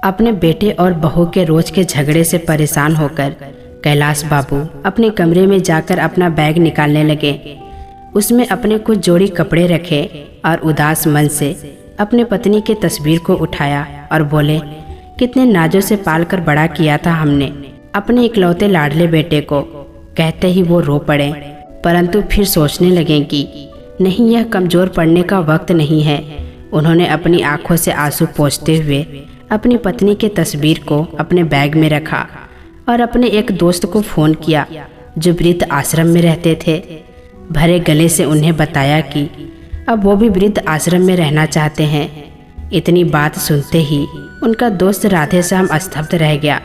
अपने बेटे और बहू के रोज के झगड़े से परेशान होकर कैलाश बाबू अपने कमरे में जाकर अपना बैग निकालने लगे। उसमें अपने कुछ जोड़ी कपड़े रखे और उदास मन से अपने पत्नी की तस्वीर को उठाया और बोले, कितने नाजों से पालकर बड़ा किया था हमने अपने इकलौते लाडले बेटे को। कहते ही वो रो पड़े, परंतु फिर सोचने लगे कि नहीं, यह कमज़ोर पड़ने का वक्त नहीं है। उन्होंने अपनी आंखों से आंसू पोंछते हुए अपनी पत्नी की तस्वीर को अपने बैग में रखा और अपने एक दोस्त को फ़ोन किया जो वृद्ध आश्रम में रहते थे। भरे गले से उन्हें बताया कि अब वो भी वृद्ध आश्रम में रहना चाहते हैं। इतनी बात सुनते ही उनका दोस्त राधे श्याम स्तब्ध रह गया।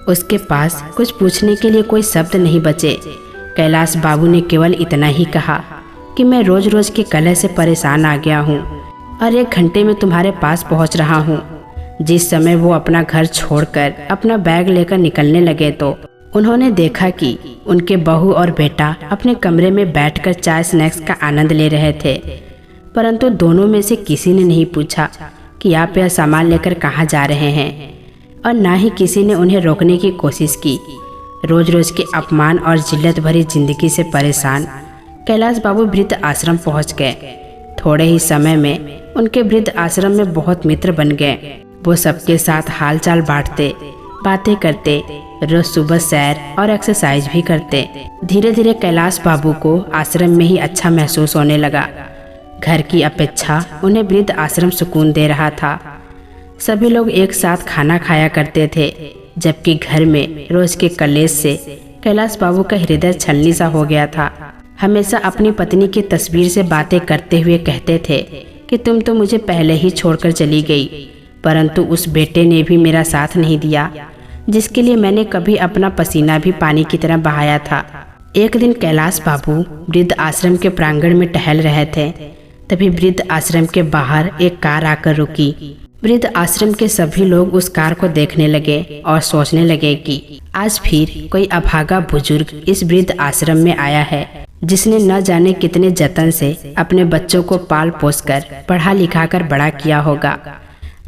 उसके पास कुछ पूछने के लिए कोई शब्द नहीं बचे। कैलाश बाबू ने केवल इतना ही कहा कि मैं रोज रोज के कलह से परेशान आ गया हूँ और 1 घंटे में तुम्हारे पास पहुँच रहा हूँ। जिस समय वो अपना घर छोड़कर अपना बैग लेकर निकलने लगे तो उन्होंने देखा कि उनके बहू और बेटा अपने कमरे में बैठकर चाय स्नैक्स का आनंद ले रहे थे, परंतु दोनों में से किसी ने नहीं पूछा कि आप यह सामान लेकर कहाँ जा रहे हैं, और ना ही किसी ने उन्हें रोकने की कोशिश की। रोज रोज के अपमान और जिल्लत भरी जिंदगी से परेशान कैलाश बाबू वृद्ध आश्रम पहुँच गए। थोड़े ही समय में उनके वृद्ध आश्रम में बहुत मित्र बन गए। वो सबके साथ हालचाल बांटते, बातें करते, रोज सुबह सैर और एक्सरसाइज भी करते। धीरे धीरे कैलाश बाबू को आश्रम में ही अच्छा महसूस होने लगा। घर की अपेक्षा उन्हें वृद्ध आश्रम सुकून दे रहा था। सभी लोग एक साथ खाना खाया करते थे, जबकि घर में रोज के कलेश से कैलाश बाबू का हृदय छलनी सा हो गया था। हमेशा अपनी पत्नी की तस्वीर से बातें करते हुए कहते थे कि तुम तो मुझे पहले ही छोड़कर चली गई, परंतु उस बेटे ने भी मेरा साथ नहीं दिया जिसके लिए मैंने कभी अपना पसीना भी पानी की तरह बहाया था। एक दिन कैलाश बाबू वृद्ध आश्रम के प्रांगण में टहल रहे थे। तभी वृद्ध आश्रम के बाहर एक कार आकर रुकी। वृद्ध आश्रम के सभी लोग उस कार को देखने लगे और सोचने लगे कि आज फिर कोई अभागा बुजुर्ग इस वृद्ध आश्रम में आया है, जिसने न जाने कितने जतन से अपने बच्चों को पाल पोस कर पढ़ा लिखा कर बड़ा किया होगा।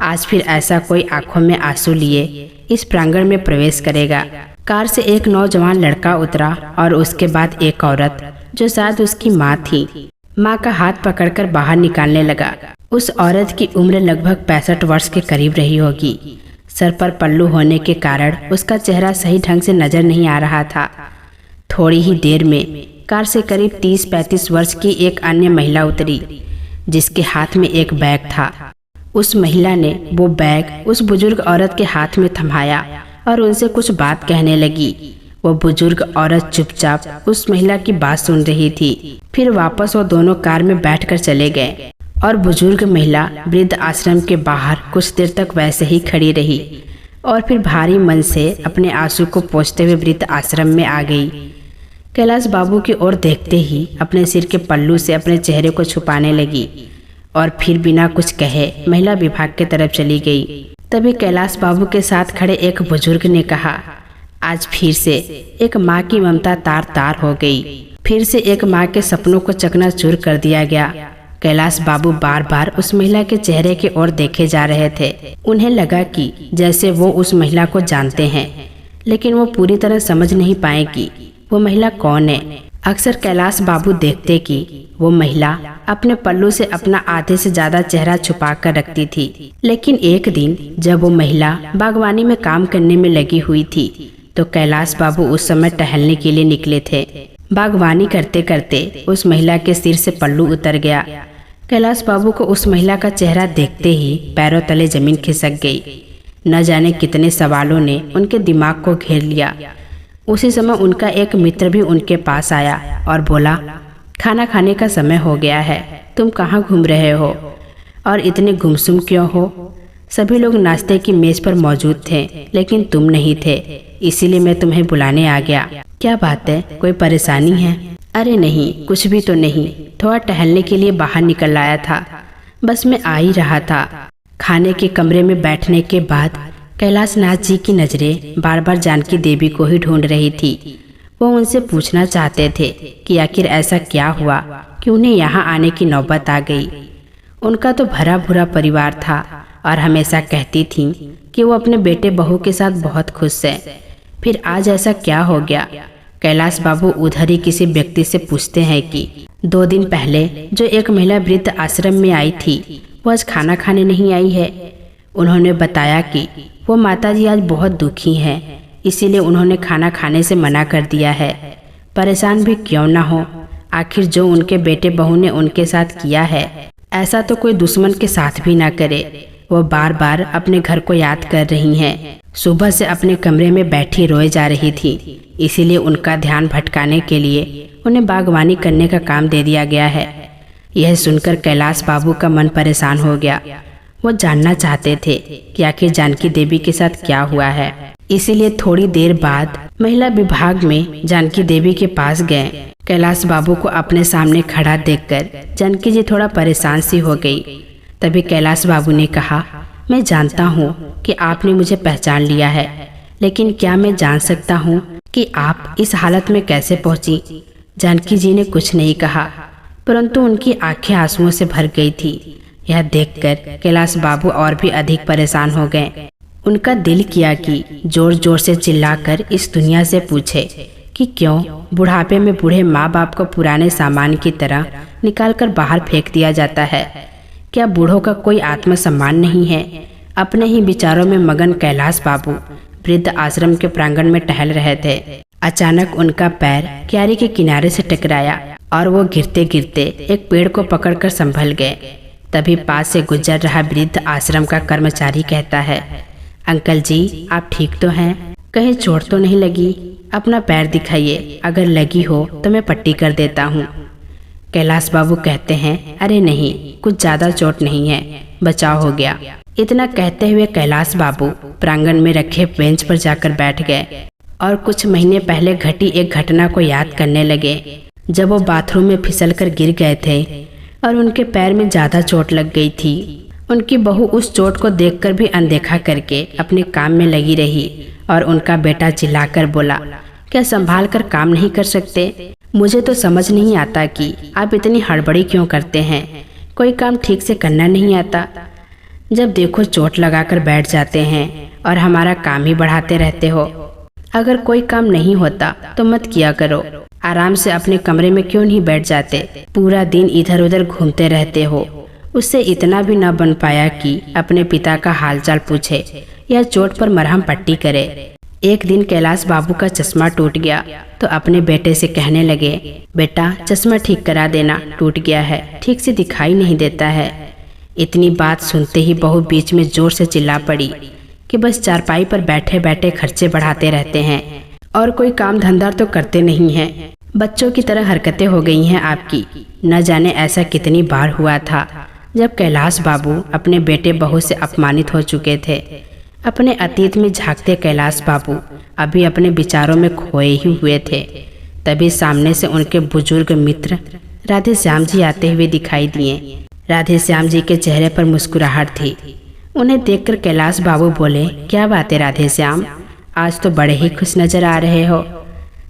आज फिर ऐसा कोई आंखों में आंसू लिए इस प्रांगण में प्रवेश करेगा। कार से एक नौजवान लड़का उतरा और उसके बाद एक औरत जो शायद उसकी माँ थी, माँ का हाथ पकड़कर बाहर निकालने लगा। उस औरत की उम्र लगभग 65 वर्ष के करीब रही होगी। सर पर पल्लू होने के कारण उसका चेहरा सही ढंग से नजर नहीं आ रहा था। थोड़ी ही देर में कार से करीब 30-35 वर्ष की एक अन्य महिला उतरी, जिसके हाथ में एक बैग था। उस महिला ने वो बैग उस बुजुर्ग औरत के हाथ में थमाया और उनसे कुछ बात कहने लगी। वो बुजुर्ग औरत चुपचाप उस महिला की बात सुन रही थी। फिर वापस वो दोनों कार में बैठकर चले गए और बुजुर्ग महिला वृद्ध आश्रम के बाहर कुछ देर तक वैसे ही खड़ी रही और फिर भारी मन से अपने आंसू को पोंछते हुए वृद्ध आश्रम में आ गई। कैलाश बाबू की ओर देखते ही अपने सिर के पल्लू से अपने चेहरे को छुपाने लगी और फिर बिना कुछ कहे महिला विभाग की तरफ चली गई। तभी कैलाश बाबू के साथ खड़े एक बुजुर्ग ने कहा, आज फिर से एक माँ की ममता तार तार हो गई। फिर से एक माँ के सपनों को चकनाचूर कर दिया गया। कैलाश बाबू बार बार उस महिला के चेहरे की ओर देखे जा रहे थे। उन्हें लगा कि जैसे वो उस महिला को जानते हैं, लेकिन वो पूरी तरह समझ नहीं पाए कि वो महिला कौन है। अक्सर कैलाश बाबू देखते कि वो महिला अपने पल्लू से अपना आधे से ज्यादा चेहरा छुपा कर रखती थी, लेकिन एक दिन जब वो महिला बागवानी में काम करने में लगी हुई थी तो कैलाश बाबू उस समय टहलने के लिए निकले थे। बागवानी करते करते उस महिला के सिर से पल्लू उतर गया। कैलाश बाबू को उस महिला का चेहरा देखते ही पैरों तले जमीन खिसक गई। न जाने कितने सवालों ने उनके दिमाग को घेर लिया। उसी समय उनका एक मित्र भी उनके पास आया और बोला, खाना खाने का समय हो गया है, तुम कहाँ घूम रहे हो और इतने गुमसुम क्यों हो? सभी लोग नाश्ते की मेज पर मौजूद थे, लेकिन तुम नहीं थे, इसीलिए मैं तुम्हें बुलाने आ गया। क्या बात है, कोई परेशानी है? अरे नहीं, कुछ भी तो नहीं, थोड़ा टहलने के लिए बाहर निकल आया था, बस मैं आ ही रहा था। खाने के कमरे में बैठने के बाद कैलाश नाथ जी की नजरें बार बार जानकी देवी को ही ढूंढ रही थी। वो उनसे पूछना चाहते थे कि आखिर ऐसा क्या हुआ कि उन्हें यहाँ आने की नौबत आ गई। उनका तो भरा भूरा परिवार था और हमेशा कहती थीं कि वो अपने बेटे बहू के साथ बहुत खुश है। फिर आज ऐसा क्या हो गया? कैलाश बाबू उधर ही किसी व्यक्ति से पूछते हैं कि 2 दिन पहले जो एक महिला वृद्ध आश्रम में आई थी वो आज खाना खाने नहीं आई है। उन्होंने बताया कि वो माताजी आज बहुत दुखी हैं, इसीलिए उन्होंने खाना खाने से मना कर दिया है। परेशान भी क्यों ना हो, आखिर जो उनके बेटे बहू ने उनके साथ किया है ऐसा तो कोई दुश्मन के साथ भी ना करे। वो बार बार अपने घर को याद कर रही हैं। सुबह से अपने कमरे में बैठी रोए जा रही थी, इसीलिए उनका ध्यान भटकाने के लिए उन्हें बागवानी करने का काम दे दिया गया है। यह सुनकर कैलाश बाबू का मन परेशान हो गया। वो जानना चाहते थे कि आखिर जानकी देवी के साथ क्या हुआ है। इसीलिए थोड़ी देर बाद महिला विभाग में जानकी देवी के पास गए। कैलाश बाबू को अपने सामने खड़ा देखकर जानकी जी थोड़ा परेशान सी हो गई। तभी कैलाश बाबू ने कहा, मैं जानता हूँ कि आपने मुझे पहचान लिया है, लेकिन क्या मैं जान सकता हूँ कि आप इस हालत में कैसे पहुँची? जानकी जी ने कुछ नहीं कहा, परंतु उनकी आंखें आंसुओं से भर गई थी। यह देखकर कैलाश बाबू और भी अधिक परेशान हो गए। उनका दिल किया कि जोर जोर से चिल्लाकर इस दुनिया से पूछे कि क्यों बुढ़ापे में बूढ़े माँ बाप को पुराने सामान की तरह निकालकर बाहर फेंक दिया जाता है। क्या बूढ़ों का कोई आत्मसम्मान नहीं है? अपने ही विचारों में मगन कैलाश बाबू वृद्ध आश्रम के प्रांगण में टहल रहे थे। अचानक उनका पैर क्यारी के किनारे से टकराया और वो गिरते गिरते एक पेड़ को पकड़कर संभल गए। तभी पास से गुजर रहा वृद्ध आश्रम का कर्मचारी कहता है, अंकल जी आप ठीक तो हैं? कहीं चोट तो नहीं लगी? अपना पैर दिखाइए, अगर लगी हो तो मैं पट्टी कर देता हूँ। कैलाश बाबू कहते हैं, अरे नहीं, कुछ ज्यादा चोट नहीं है, बचाव हो गया। इतना कहते हुए कैलाश बाबू प्रांगण में रखे बेंच पर जाकर बैठ गए और कुछ महीने पहले घटी एक घटना को याद करने लगे, जब वो बाथरूम में फिसलकर गिर गए थे और उनके पैर में ज्यादा चोट लग गई थी। उनकी बहू उस चोट को देखकर भी अनदेखा करके अपने काम में लगी रही और उनका बेटा चिल्लाकर बोला, क्या संभाल कर काम नहीं कर सकते? मुझे तो समझ नहीं आता कि आप इतनी हड़बड़ी क्यों करते हैं। कोई काम ठीक से करना नहीं आता, जब देखो चोट लगाकर बैठ जाते हैं और हमारा काम ही बढ़ाते रहते हो। अगर कोई काम नहीं होता तो मत किया करो, आराम से अपने कमरे में क्यों नहीं बैठ जाते? पूरा दिन इधर उधर घूमते रहते हो। उससे इतना भी न बन पाया कि अपने पिता का हालचाल पूछे या चोट पर मरहम पट्टी करे। एक दिन कैलाश बाबू का चश्मा टूट गया तो अपने बेटे से कहने लगे, बेटा चश्मा ठीक करा देना, टूट गया है, ठीक से दिखाई नहीं देता है। इतनी बात सुनते ही बहू बीच में जोर से चिल्ला पड़ी कि बस चारपाई पर बैठे बैठे खर्चे बढ़ाते रहते हैं और कोई काम धंधा तो करते नहीं हैं। बच्चों की तरह हरकतें हो गई हैं आपकी। न जाने ऐसा कितनी बार हुआ था जब कैलाश बाबू अपने बेटे बहू से अपमानित हो चुके थे। अपने अतीत में झांकते कैलाश बाबू अभी अपने विचारों में खोए ही हुए थे। तभी सामने से उनके बुजुर्ग मित्र राधे श्याम जी आते हुए दिखाई दिए। राधे श्याम जी के चेहरे पर मुस्कुराहट थी। उन्हें देखकर कैलाश बाबू बोले, क्या बात है राधे श्याम, आज तो बड़े ही खुश नजर आ रहे हो।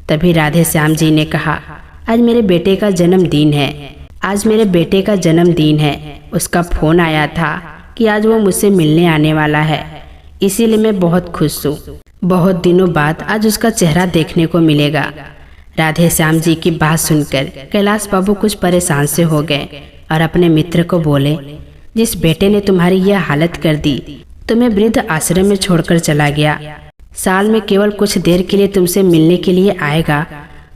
तभी राधे श्याम जी ने कहा, आज मेरे बेटे का जन्मदिन है, आज मेरे बेटे का जन्मदिन है। उसका फोन आया था कि आज वो मुझसे मिलने आने वाला है, इसीलिए मैं बहुत खुश हूँ। बहुत दिनों बाद आज उसका चेहरा देखने को मिलेगा। राधे श्याम जी की बात सुनकर कैलाश बाबू कुछ परेशान से हो गए और अपने मित्र को बोले, जिस बेटे ने तुम्हारी यह हालत कर दी, तुम्हें वृद्ध आश्रम में छोड़कर चला गया, साल में केवल कुछ देर के लिए तुमसे मिलने के लिए आएगा,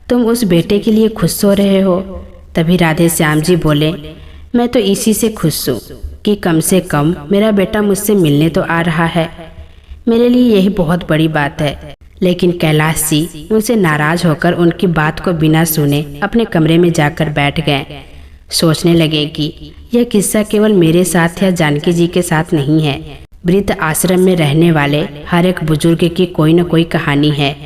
तुम उस बेटे के लिए खुश हो रहे हो? तभी राधे श्याम जी बोले, मैं तो इसी से खुश हूँ कि कम से कम मेरा बेटा मुझसे मिलने तो आ रहा है। मेरे लिए यही बहुत बड़ी बात है। लेकिन कैलाश जी उनसे नाराज होकर उनकी बात को बिना सुने अपने कमरे में जाकर बैठ गए। सोचने लगे कि यह किस्सा केवल मेरे साथ या जानकी जी के साथ नहीं है। वृद्ध आश्रम में रहने वाले हर एक बुजुर्ग की कोई न कोई कहानी है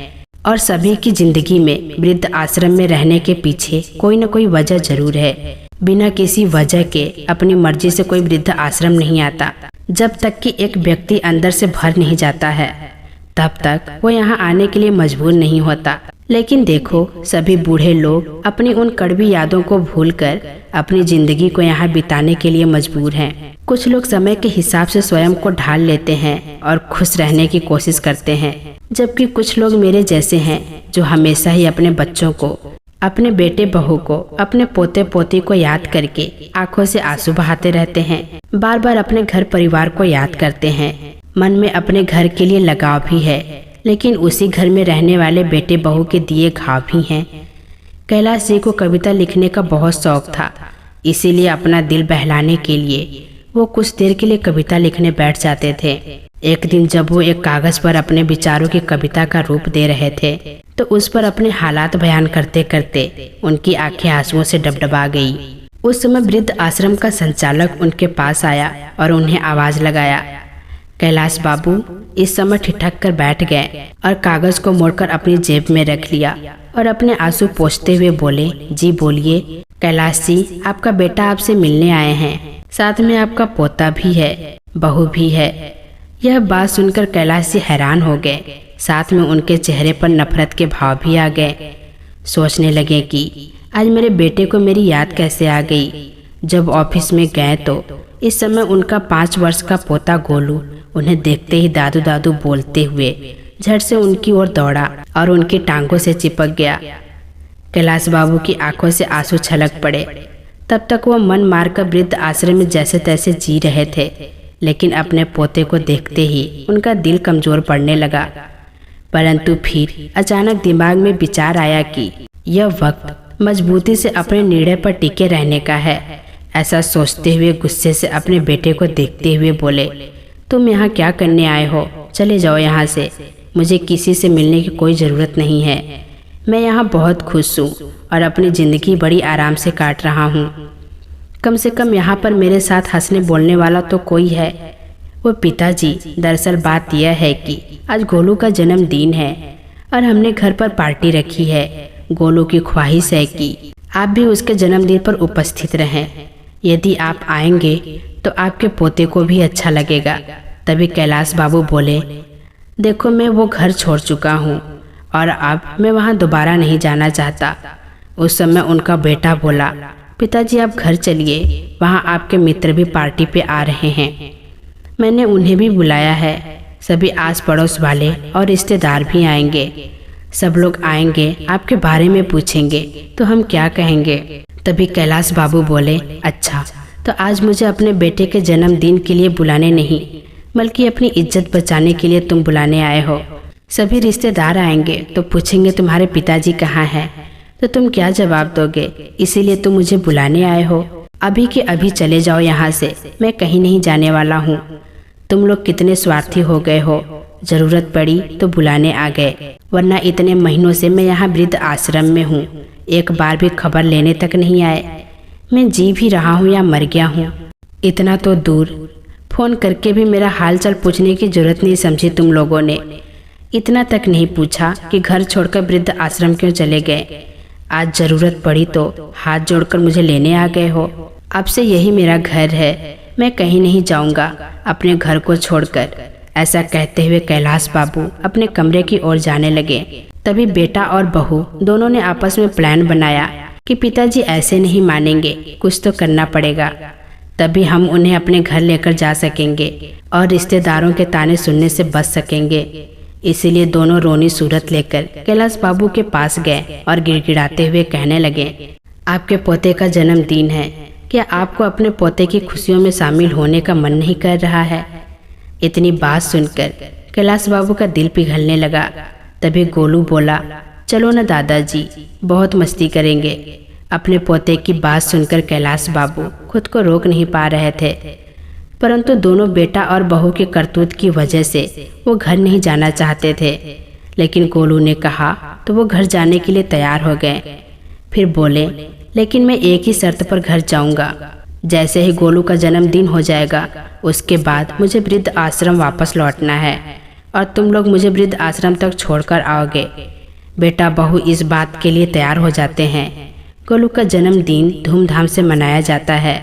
और सभी की जिंदगी में वृद्ध आश्रम में रहने के पीछे कोई न कोई वजह जरूर है। बिना किसी वजह के अपनी मर्जी से कोई वृद्ध आश्रम नहीं आता। जब तक कि एक व्यक्ति अंदर से भर नहीं जाता है तब तक वो यहाँ आने के लिए मजबूर नहीं होता। लेकिन देखो, सभी बूढ़े लोग अपनी उन कड़वी यादों को भूलकर अपनी जिंदगी को यहाँ बिताने के लिए मजबूर हैं। कुछ लोग समय के हिसाब से स्वयं को ढाल लेते हैं और खुश रहने की कोशिश करते हैं, जबकि कुछ लोग मेरे जैसे हैं जो हमेशा ही अपने बच्चों को, अपने बेटे बहू को, अपने पोते पोती को याद करके आंखों से आंसू बहाते रहते हैं। बार बार अपने घर परिवार को याद करते हैं। मन में अपने घर के लिए लगाव भी है, लेकिन उसी घर में रहने वाले बेटे बहू के दिए घाव भी हैं। कैलाश जी को कविता लिखने का बहुत शौक था, इसीलिए अपना दिल बहलाने के लिए वो कुछ देर के लिए कविता लिखने बैठ जाते थे। एक दिन जब वो एक कागज पर अपने विचारों की कविता का रूप दे रहे थे, तो उस पर अपने हालात बयान करते करते उनकी आंखें आंसुओं से डबडबा गई। उस समय वृद्ध आश्रम का संचालक उनके पास आया और उन्हें आवाज लगाया। कैलाश बाबू इस समय ठिठक कर बैठ गए और कागज को मोड़कर अपनी जेब में रख लिया और अपने आंसू पोंछते हुए बोले, जी बोलिए। कैलाश जी, आपका बेटा आपसे मिलने आए हैं, साथ में आपका पोता भी है, बहू भी है। यह बात सुनकर कैलाश जी हैरान हो गए, साथ में उनके चेहरे पर नफरत के भाव भी आ गए। सोचने लगे कि आज मेरे बेटे को मेरी याद कैसे आ गई। जब ऑफिस में गए तो इस समय उनका 5 वर्ष का पोता गोलू उन्हें देखते ही दादू दादू बोलते हुए झट से उनकी ओर दौड़ा और उनकी टांगों से चिपक गया। कैलाश बाबू की आंखों से आंसू छलक पड़े। तब तक वो मन मारकर वृद्ध आश्रम में जैसे तैसे जी रहे थे, लेकिन अपने पोते को देखते ही उनका दिल कमजोर पड़ने लगा। परंतु फिर अचानक दिमाग में विचार आया कि यह वक्त मजबूती से अपने निर्णय पर टिके रहने का है। ऐसा सोचते हुए गुस्से से अपने बेटे को देखते हुए बोले, तुम यहाँ क्या करने आए हो? चले जाओ यहाँ से, मुझे किसी से मिलने की कोई ज़रूरत नहीं है। मैं यहाँ बहुत खुश हूँ और अपनी ज़िंदगी बड़ी आराम से काट रहा हूँ। कम से कम यहाँ पर मेरे साथ हंसने बोलने वाला तो कोई है। वो पिताजी, दरअसल बात यह है कि आज गोलू का जन्मदिन है और हमने घर पर पार्टी रखी है। गोलू की ख्वाहिश है कि आप भी उसके जन्मदिन पर उपस्थित रहें। यदि आप आएंगे तो आपके पोते को भी अच्छा लगेगा। तभी कैलाश बाबू बोले, देखो मैं वो घर छोड़ चुका हूँ और अब मैं वहाँ दोबारा नहीं जाना चाहता। उस समय उनका बेटा बोला, पिताजी आप घर चलिए, वहाँ आपके मित्र भी पार्टी पे आ रहे हैं। मैंने उन्हें भी बुलाया है, सभी आस पड़ोस वाले और रिश्तेदार भी आएंगे। सब लोग आएंगे, आपके बारे में पूछेंगे तो हम क्या कहेंगे? तभी कैलाश बाबू बोले, अच्छा तो आज मुझे अपने बेटे के जन्मदिन के लिए बुलाने नहीं बल्कि अपनी इज्जत बचाने के लिए तुम बुलाने आए हो। सभी रिश्तेदार आएंगे तो पूछेंगे तुम्हारे पिताजी कहाँ हैं, तो तुम क्या जवाब दोगे? इसीलिए तुम मुझे बुलाने आए हो। अभी के अभी चले जाओ यहाँ से, मैं कहीं नहीं जाने वाला हूँ। तुम लोग कितने स्वार्थी हो गए हो, जरूरत पड़ी तो बुलाने आ गए, वरना इतने महीनों से मैं यहाँ वृद्ध आश्रम में हूँ, एक बार भी खबर लेने तक नहीं आए। मैं जी भी रहा हूँ या मर गया हूँ। इतना तो दूर फोन करके भी मेरा हालचाल पूछने की जरूरत नहीं समझी तुम लोगों ने। इतना तक नहीं पूछा कि घर छोड़कर वृद्ध आश्रम क्यों चले गए। आज जरूरत पड़ी तो हाथ जोड़कर मुझे लेने आ गए हो। अब से यही मेरा घर है, मैं कहीं नहीं जाऊंगा अपने घर को छोड़कर। ऐसा कहते हुए कैलाश बाबू अपने कमरे की ओर जाने लगे। तभी बेटा और बहू दोनों ने आपस में प्लान बनाया कि पिताजी ऐसे नहीं मानेंगे, कुछ तो करना पड़ेगा, तभी हम उन्हें अपने घर लेकर जा सकेंगे और रिश्तेदारों के ताने सुनने से बच सकेंगे। इसीलिए दोनों रोनी सूरत लेकर कैलाश बाबू के पास गए और गिड़गिड़ाते हुए कहने लगे, आपके पोते का जन्मदिन है, क्या आपको अपने पोते की खुशियों में शामिल होने का मन नहीं कर रहा है? इतनी बात सुनकर कैलाश बाबू का दिल पिघलने लगा। तभी गोलू बोला, चलो ना दादाजी, बहुत मस्ती करेंगे। अपने पोते की बात सुनकर कैलाश बाबू खुद को रोक नहीं पा रहे थे, परंतु दोनों बेटा और बहू के करतूत की वजह से वो घर नहीं जाना चाहते थे। लेकिन गोलू ने कहा तो वो घर जाने के लिए तैयार हो गए। फिर बोले, लेकिन मैं एक ही शर्त पर घर जाऊंगा। जैसे ही गोलू का जन्मदिन हो जाएगा उसके बाद मुझे वृद्ध आश्रम वापस लौटना है और तुम लोग मुझे वृद्ध आश्रम तक छोड़कर आओगे। बेटा बहू इस बात के लिए तैयार हो जाते हैं। गोलू का जन्मदिन धूमधाम से मनाया जाता है।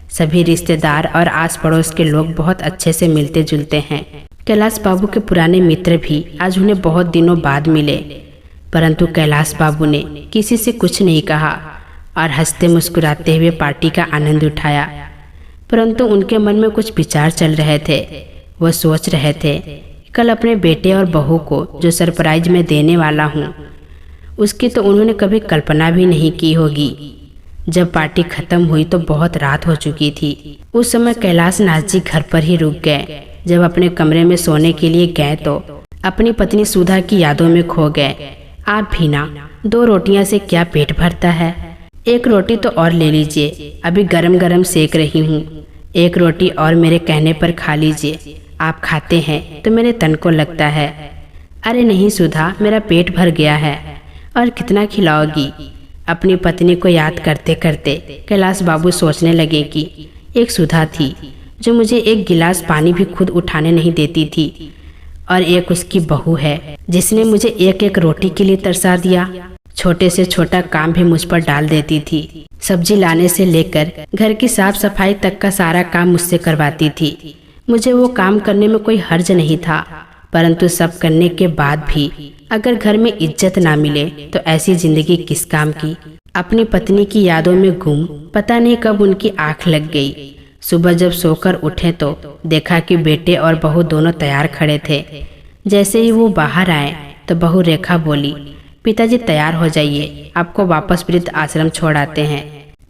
सभी रिश्तेदार और आस पड़ोस के लोग बहुत अच्छे से मिलते जुलते हैं। कैलाश बाबू के पुराने मित्र भी आज उन्हें बहुत दिनों बाद मिले। परंतु कैलाश बाबू ने किसी से कुछ नहीं कहा और हंसते मुस्कुराते हुए पार्टी का आनंद उठाया। परंतु उनके मन में कुछ विचार चल रहे थे। वो सोच रहे थे कल अपने बेटे और बहू को जो सरप्राइज मैं देने वाला हूँ उसकी तो उन्होंने कभी कल्पना भी नहीं की होगी। जब पार्टी खत्म हुई तो बहुत रात हो चुकी थी। उस समय कैलाश नाथ जी घर पर ही रुक गए। जब अपने कमरे में सोने के लिए गए तो अपनी पत्नी सुधा की यादों में खो गए। आप भी ना, 2 रोटियां से क्या पेट भरता है? 1 रोटी तो और ले लीजिए, अभी गरम गरम सेक रही हूँ। 1 रोटी और मेरे कहने पर खा लीजिए, आप खाते हैं तो मेरे तन को लगता है। अरे नहीं सुधा, मेरा पेट भर गया है, और कितना खिलाओगी? अपनी पत्नी को याद करते करते कैलाश बाबू सोचने लगे कि एक सुधा थी जो मुझे 1 गिलास पानी भी खुद उठाने नहीं देती थी, और एक उसकी बहू है जिसने मुझे 1-1 रोटी के लिए तरसा दिया। छोटे से छोटा काम भी मुझ पर डाल देती थी। सब्जी लाने से लेकर घर की साफ सफाई तक का सारा काम मुझसे करवाती थी। मुझे वो काम करने में कोई हर्ज नहीं था, परंतु सब करने के बाद भी अगर घर में इज्जत ना मिले तो ऐसी जिंदगी किस काम की। अपनी पत्नी की यादों में गुम पता नहीं कब उनकी आंख लग गई। सुबह जब सोकर उठे तो देखा कि बेटे और बहू दोनों तैयार खड़े थे। जैसे ही वो बाहर आए तो बहू रेखा बोली, पिताजी तैयार हो जाइए, आपको वापस वृद्ध आश्रम छोड़ आते हैं।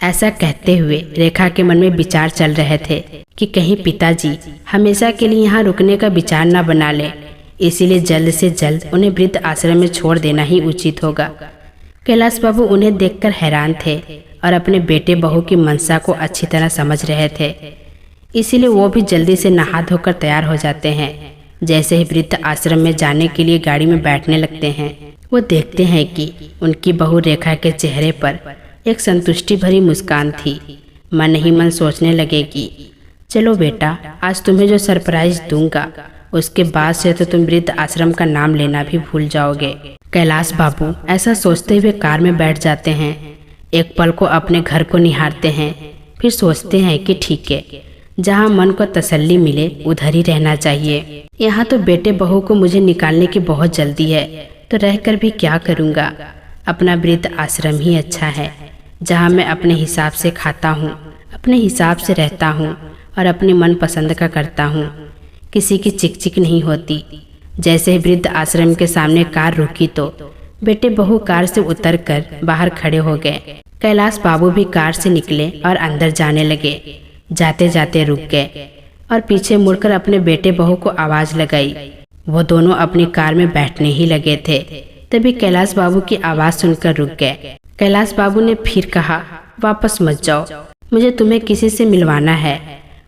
ऐसा कहते हुए रेखा के मन में विचार चल रहे थे कि कहीं पिताजी हमेशा के लिए यहाँ रुकने का विचार न बना ले, इसीलिए जल्द से जल्द उन्हें वृद्ध आश्रम में छोड़ देना ही उचित होगा। कैलाश बाबू उन्हें देखकर हैरान थे और अपने बेटे बहू की मनसा को अच्छी तरह समझ रहे थे, इसीलिए वो भी जल्दी से नहा धोकर तैयार हो जाते हैं। जैसे ही वृद्ध आश्रम में जाने के लिए गाड़ी में बैठने लगते हैं, वो देखते हैं कि उनकी बहू रेखा के चेहरे पर एक संतुष्टि भरी मुस्कान थी। मन ही मन सोचने लगे कि चलो बेटा, आज तुम्हें जो सरप्राइज दूंगा उसके बाद से तो तुम वृद्ध आश्रम का नाम लेना भी भूल जाओगे। कैलाश बाबू ऐसा सोचते हुए कार में बैठ जाते हैं। एक पल को अपने घर को निहारते हैं, फिर सोचते हैं कि ठीक है, जहाँ मन को तसल्ली मिले उधर ही रहना चाहिए। यहाँ तो बेटे बहू को मुझे निकालने की बहुत जल्दी है, तो रहकर भी क्या करूँगा। अपना वृद्ध आश्रम ही अच्छा है, जहाँ मैं अपने हिसाब से खाता हूँ, अपने हिसाब से रहता हूँ और अपने मन पसंद का करता हूँ। किसी की चिक चिक नहीं होती। जैसे ही वृद्ध आश्रम के सामने कार रुकी तो बेटे बहू कार से उतरकर बाहर खड़े हो गए। कैलाश बाबू भी कार से निकले और अंदर जाने लगे। जाते जाते रुक गए और पीछे मुड़कर अपने बेटे बहू को आवाज लगाई। वो दोनों अपनी कार में बैठने ही लगे थे, तभी कैलाश बाबू की आवाज सुनकर रुक गए। कैलाश बाबू ने फिर कहा, वापस मत जाओ, मुझे तुम्हें किसी से मिलवाना है।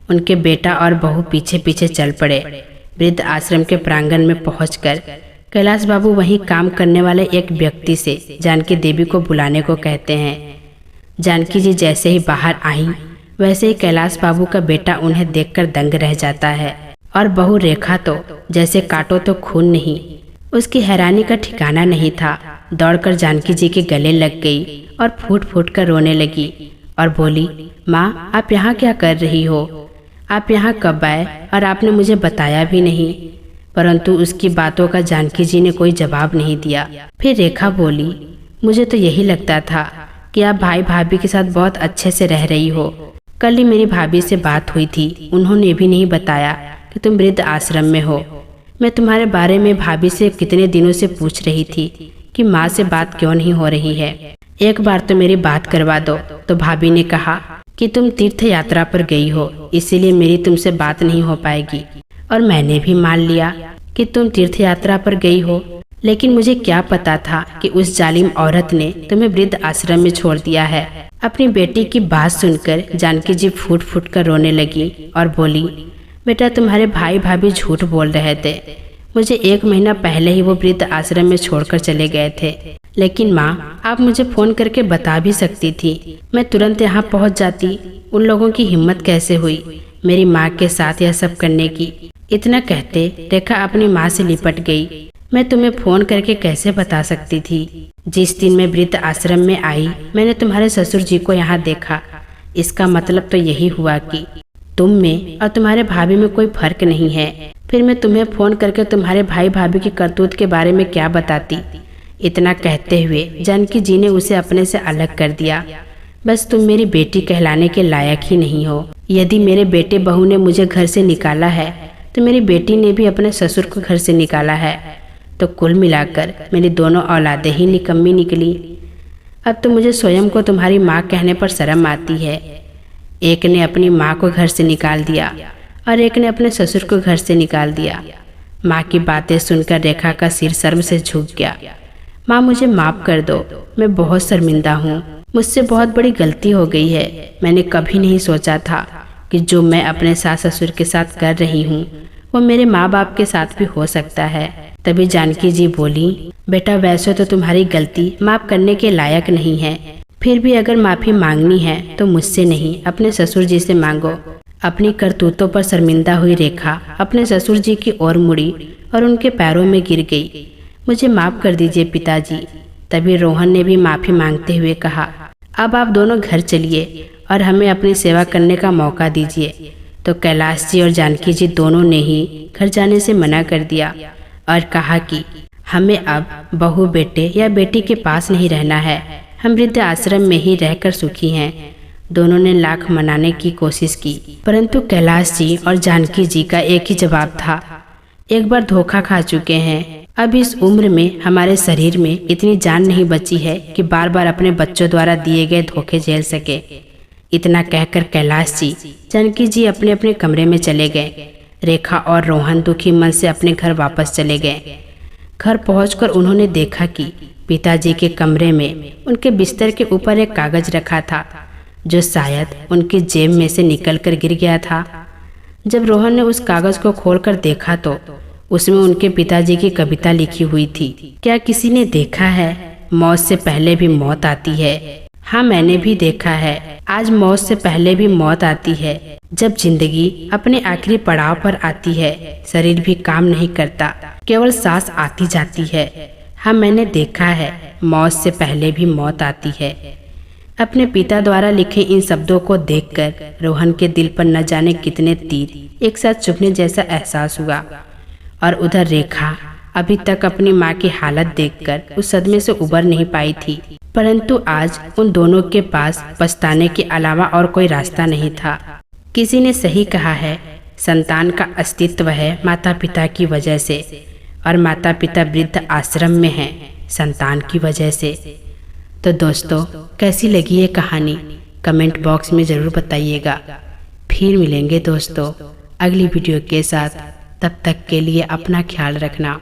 उनके बेटा और बहू पीछे पीछे चल पड़े। वृद्ध आश्रम के प्रांगण में पहुंचकर कैलाश बाबू वहीं काम करने वाले एक व्यक्ति से जानकी देवी को बुलाने को कहते हैं। जानकी जी जैसे ही बाहर आई, वैसे ही कैलाश बाबू का बेटा उन्हें देखकर दंग रह जाता है, और बहू रेखा तो जैसे काटो तो खून नहीं। उसकी हैरानी का ठिकाना नहीं था। दौड़कर जानकी जी के गले लग गई और फूट फूट कर रोने लगी और बोली, माँ आप यहाँ क्या कर रही हो? आप यहाँ कब आए और आपने मुझे बताया भी नहीं। परंतु उसकी बातों का जानकी जी ने कोई जवाब नहीं दिया। फिर रेखा बोली, मुझे तो यही लगता था कि आप भाई भाभी के साथ बहुत अच्छे से रह रही हो। कल ही मेरी भाभी से बात हुई थी, उन्होंने भी नहीं बताया कि तुम वृद्ध आश्रम में हो। मैं तुम्हारे बारे में भाभी से कितने दिनों से पूछ रही थी कि माँ से बात क्यों नहीं हो रही है, एक बार तो मेरी बात करवा दो। तो भाभी ने कहा कि तुम तीर्थ यात्रा पर गई हो, इसीलिए मेरी तुमसे बात नहीं हो पाएगी। और मैंने भी मान लिया कि तुम तीर्थ यात्रा पर गई हो, लेकिन मुझे क्या पता था कि उस जालिम औरत ने तुम्हें वृद्ध आश्रम में छोड़ दिया है। अपनी बेटी की बात सुनकर जानकी जी फूट फूट कर रोने लगी और बोली, बेटा तुम्हारे भाई भाभी झूठ बोल रहे थे। मुझे 1 महीना पहले ही वो वृद्ध आश्रम में छोड़कर चले गए थे। लेकिन माँ आप मुझे फोन करके बता भी सकती थी, मैं तुरंत यहाँ पहुँच जाती। उन लोगों की हिम्मत कैसे हुई मेरी माँ के साथ यह सब करने की? इतना कहते रेखा अपनी माँ से लिपट गई। मैं तुम्हें फोन करके कैसे बता सकती थी? जिस दिन मैं वृद्ध आश्रम में आई, मैंने तुम्हारे ससुर जी को यहाँ देखा। इसका मतलब तो यही हुआ कि तुम में और तुम्हारे भाभी में कोई फर्क नहीं है। फिर मैं तुम्हें फोन करके तुम्हारे भाई भाभी की करतूत के बारे में क्या बताती? इतना कहते हुए जानकी जी ने उसे अपने से अलग कर दिया। बस तुम मेरी बेटी कहलाने के लायक ही नहीं हो। यदि मेरे बेटे बहू ने मुझे घर से निकाला है तो मेरी बेटी ने भी अपने ससुर को घर से निकाला है। तो कुल मिलाकर मेरी दोनों औलादें ही निकम्मी निकली। अब तो मुझे स्वयं को तुम्हारी माँ कहने पर शर्म आती है। एक ने अपनी माँ को घर से निकाल दिया और एक ने अपने ससुर को घर से निकाल दिया। माँ की बातें सुनकर रेखा का सिर शर्म से झुक गया। माँ, मुझे माफ़ कर दो, मैं बहुत शर्मिंदा हूँ। मुझसे बहुत बड़ी गलती हो गई है। मैंने कभी नहीं सोचा था कि जो मैं अपने सास ससुर के साथ कर रही हूँ वो मेरे माँ बाप के साथ भी हो सकता है। तभी जानकी जी बोली, बेटा वैसे तो तुम्हारी गलती माफ़ करने के लायक नहीं है, फिर भी अगर माफ़ी मांगनी है तो मुझसे नहीं, अपने ससुर जी से मांगो। अपनी करतूतों पर शर्मिंदा हुई रेखा अपने ससुर जी की ओर मुड़ी और उनके पैरों में गिर गई। मुझे माफ़ कर दीजिए पिताजी। तभी रोहन ने भी माफ़ी मांगते हुए कहा, अब आप दोनों घर चलिए और हमें अपनी सेवा करने का मौका दीजिए। तो कैलाश जी और जानकी जी दोनों ने ही घर जाने से मना कर दिया और कहा कि हमें अब बहू बेटे या बेटी के पास नहीं रहना है, हम वृद्ध आश्रम में ही रहकर सुखी हैं। दोनों ने लाख मनाने की कोशिश की, परंतु कैलाश जी और जानकी जी का एक ही जवाब था, एक बार धोखा खा चुके हैं। अब इस उम्र में हमारे शरीर में इतनी जान नहीं बची है कि बार बार अपने बच्चों द्वारा दिए गए धोखे झेल सके। इतना कहकर कैलाश जी जानकी जी अपने अपने कमरे में चले गए। रेखा और रोहन दुखी मन से अपने घर वापस चले गए। घर पहुंचकर उन्होंने देखा कि पिताजी के कमरे में उनके बिस्तर के ऊपर एक कागज रखा था जो शायद उनकी जेब में से निकलकर गिर गया था। जब रोहन ने उस कागज को खोलकर देखा तो उसमें उनके पिताजी की कविता लिखी हुई थी। क्या किसी ने देखा है, मौत से पहले भी मौत आती है। हाँ, मैंने भी देखा है। आज मौत से पहले भी मौत आती है। जब जिंदगी अपने आखिरी पड़ाव पर आती है, शरीर भी काम नहीं करता, केवल सांस आती जाती है। हाँ, मैंने देखा है, मौत से पहले भी मौत आती है। अपने पिता द्वारा लिखे इन शब्दों को देखकर रोहन के दिल पर न जाने कितने तीर एक साथ चुभने जैसा एहसास हुआ। और उधर रेखा अभी तक अपनी माँ की हालत देखकर उस सदमे से उबर नहीं पाई थी, परंतु आज उन दोनों के पास पछताने के अलावा और कोई रास्ता नहीं था। किसी ने सही कहा है, संतान का अस्तित्व है माता पिता की वजह से, और माता पिता वृद्ध आश्रम में हैं संतान की वजह से। तो दोस्तों, कैसी लगी ये कहानी कमेंट बॉक्स में ज़रूर बताइएगा। फिर मिलेंगे दोस्तों अगली वीडियो के साथ। तब तक के लिए अपना ख्याल रखना।